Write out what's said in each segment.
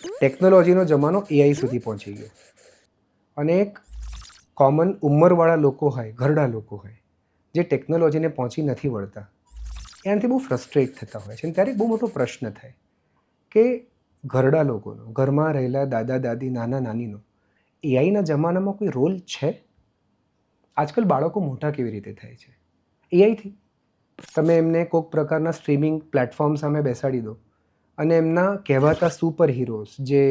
ટેકનોલોજીનો જમાનો એઆઈ સુધી પહોંચી ગયો અને એક કોમન ઉંમરવાળા લોકો હોય, ઘરડા લોકો હોય, જે ટેકનોલોજીને પહોંચી નથી વળતા, એનાથી બહુ ફ્રસ્ટ્રેટ થતા હોય છે. અને ત્યારે એક બહુ મોટો પ્રશ્ન થાય કે ઘરડા લોકોનો, ઘરમાં રહેલા દાદા દાદી, નાના નાનીનો એઆઈના જમાનામાં કોઈ રોલ છે? આજકાલ બાળકો મોટા કેવી રીતે થાય છે? એઆઈથી. તમે એમને કોઈક પ્રકારના સ્ટ્રીમિંગ પ્લેટફોર્મ સામે બેસાડી દો અને એમના કહેવાતા સુપર હીરોઝ જે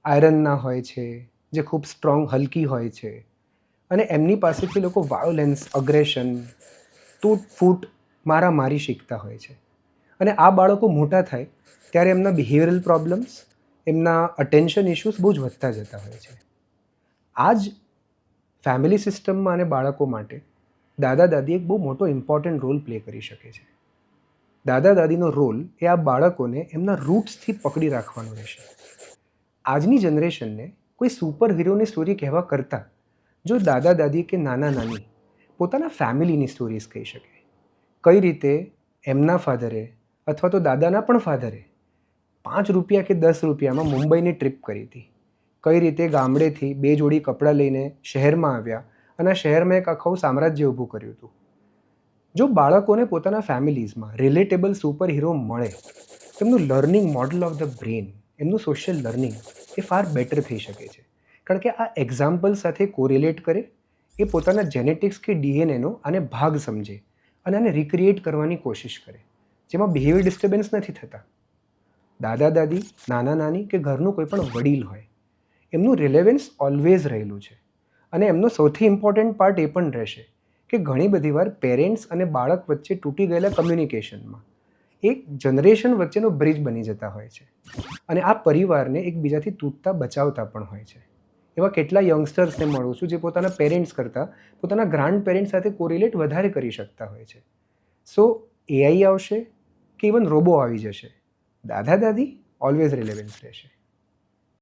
આયરનના હોય છે, જે ખૂબ સ્ટ્રોંગ હલ્કી હોય છે, અને એમની પાસેથી લોકો વાયોલેન્સ, અગ્રેશન, તૂટફૂટ, મારામારી શીખતા હોય છે. અને આ બાળકો મોટા થાય ત્યારે એમના બિહેવિયરલ પ્રોબ્લેમ્સ, એમના અટેન્શન ઇશ્યુઝ બહુ જ વધતા જતા હોય છે. આ જ ફેમિલી સિસ્ટમમાં અને બાળકો માટે દાદા દાદી એક બહુ મોટો ઇમ્પોર્ટન્ટ રોલ પ્લે કરી શકે છે. દાદા દાદીનો રોલ એ આ બાળકોને એમના રૂટ્સથી પકડી રાખવાનો રહેશે. આજની જનરેશનને કોઈ સુપર હીરોની સ્ટોરી કહેવા કરતાં જો દાદા દાદી કે નાના નાની પોતાના ફેમિલીની સ્ટોરીઝ કહી શકે, કઈ રીતે એમના ફાધરે અથવા તો દાદાના પણ ફાધરે 5 રૂપિયા કે 10 રૂપિયામાં મુંબઈની ટ્રીપ કરી હતી, કઈ રીતે ગામડેથી 2 જોડી કપડાં લઈને શહેરમાં આવ્યા અને આ શહેરમાં એક આખું સામ્રાજ્ય ઊભું કર્યું હતું. જો બાળકોને પોતાના ફેમિલીઝમાં રિલેટેબલ સુપર હીરો મળે, તેમનું learning model of the brain, એમનું સોશિયલ લર્નિંગ એ ફાર બેટર થઈ શકે છે. કારણ કે આ એક્ઝામ્પલ સાથે કોરિલેટ કરે, એ પોતાના જેનેટિક્સ કે ડીએનએનો આને ભાગ સમજે અને આને રિક્રિએટ કરવાની કોશિશ કરે, જેમાં બિહેવિયર ડિસ્ટર્બન્સ નથી થતા. દાદા દાદી, નાના નાની કે ઘરનું કોઈ પણ વડીલ હોય, એમનું રિલેવન્સ ઓલવેઝ રહેલું છે. અને એમનો સૌથી ઇમ્પોર્ટન્ટ પાર્ટ એ પણ રહેશે કે ઘણી બધી વાર પેરેન્ટ્સ અને બાળક વચ્ચે તૂટી ગયેલા કમ્યુનિકેશનમાં એક જનરેશન વચ્ચેનો બ્રિજ બની જતા હોય છે અને આ પરિવારને એકબીજાથી તૂટતા બચાવતા પણ હોય છે. એવા કેટલા યંગસ્ટર્સને મળું છું જે પોતાના પેરેન્ટ્સ કરતાં પોતાના ગ્રાન્ડ પેરેન્ટ્સ સાથે કોરિલેટ વધારે કરી શકતા હોય છે. સો એઆઈ આવશે કે ઇવન રોબો આવી જશે, દાદા દાદી ઓલવેઝ રિલેવન્સ રહેશે.